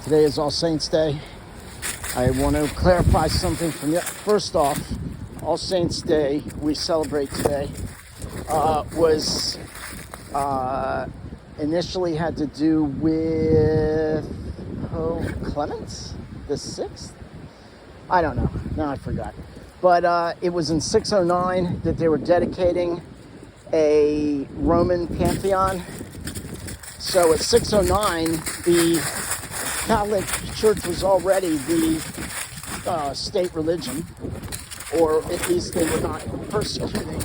Today is All Saints Day. I want to clarify something from you. First off, All Saints Day we celebrate today was initially had to do with Clement the 6th? I don't know. No, I forgot. But it was in 609 that they were dedicating a Roman pantheon. So at 609, the Catholic Church was already the state religion, or at least they were not persecuting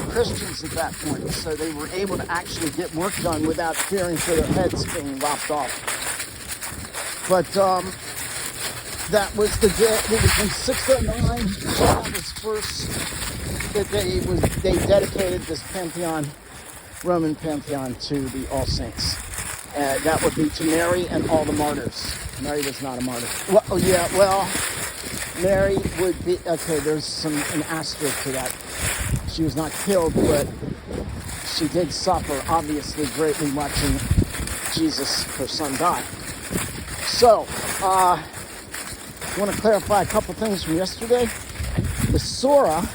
Christians at that point. So they were able to actually get work done without fearing for their heads being lopped off. But that was the day. It was in 609. That was first that they dedicated this pantheon, Roman pantheon, to the All Saints. That would be to Mary and all the martyrs. Mary was not a martyr. Well, Mary would be, okay, there's an asterisk to that. She was not killed, but she did suffer, obviously, greatly watching Jesus, her son, die. So, I want to clarify a couple things from yesterday. The Surah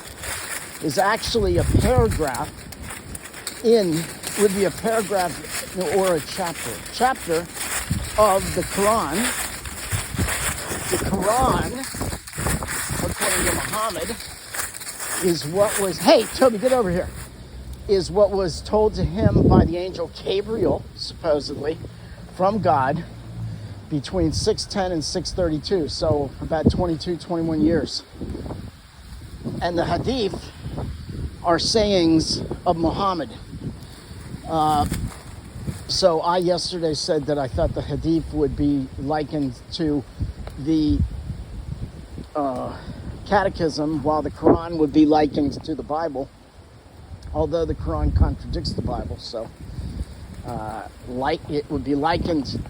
is actually a paragraph would be a paragraph or a chapter of the Quran. The Quran, according to Muhammad, is what was, hey, Toby, get over here, is what was told to him by the angel Gabriel, supposedly, from God, between 610 and 632, so about 21 years. And the Hadith are sayings of Muhammad. So I yesterday said that I thought the Hadith would be likened to the Catechism, while the Quran would be likened to the Bible, although the Quran contradicts the Bible, so it would be likened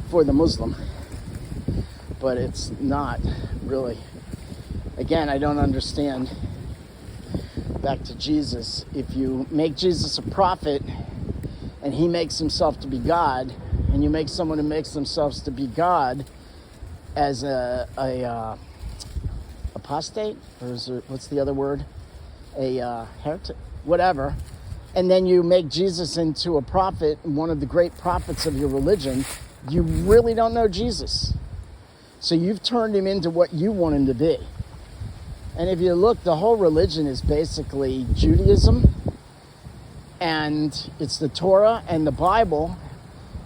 for the Muslim, but it's not really. Again, I don't understand. Back to Jesus, if you make Jesus a prophet and he makes himself to be God, and you make someone who makes themselves to be God as a apostate, or is there, what's the other word? A heretic, whatever. And then you make Jesus into a prophet, one of the great prophets of your religion, you really don't know Jesus. So you've turned him into what you want him to be. And if you look, the whole religion is basically Judaism, and it's the Torah and the Bible,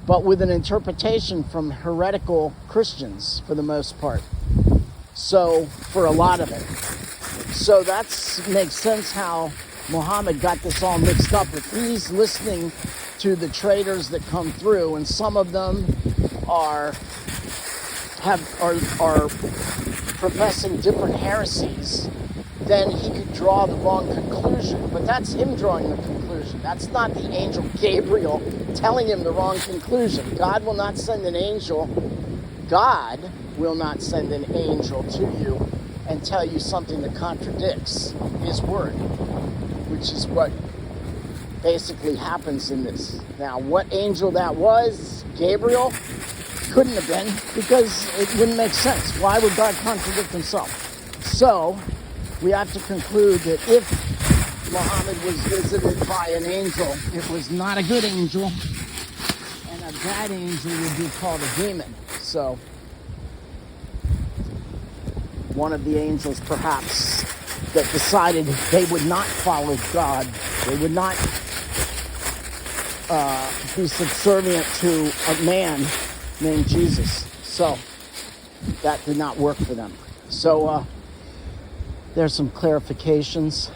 but with an interpretation from heretical Christians for the most part. So, for a lot of it. So that makes sense how Muhammad got this all mixed up. If he's listening to the traders that come through, and some of them are professing different heresies, then he could draw the wrong conclusion. But that's him drawing the conclusion. That's not the angel Gabriel telling him the wrong conclusion. God will not send an angel. God will not send an angel to you and tell you something that contradicts his word, which is what basically happens in this. Now, what angel that was, Gabriel, couldn't have been, because it wouldn't make sense. Why would God contradict himself? So, we have to conclude that if Muhammad was visited by an angel, it was not a good angel, and a bad angel would be called a demon. So, one of the angels, perhaps, that decided they would not follow God, they would not be subservient to a man named Jesus. So that did not work for them. So there's some clarifications.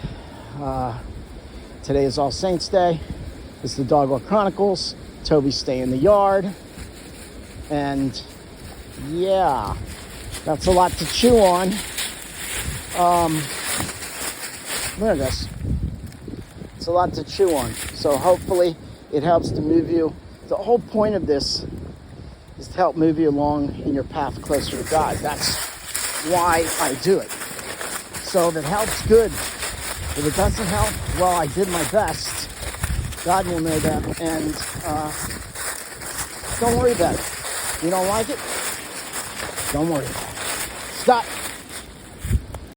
Today is All Saints Day. It's the Dogwalk Chronicles. Toby, stay in the yard. And yeah, that's a lot to chew on. There it is. It's a lot to chew on. So hopefully it helps to move you. The whole point of this is to help move you along in your path closer to God. That's why I do it. So if it helps, good. If it doesn't help, well, I did my best. God will know that. And don't worry about it. You don't like it? Don't worry. Stop.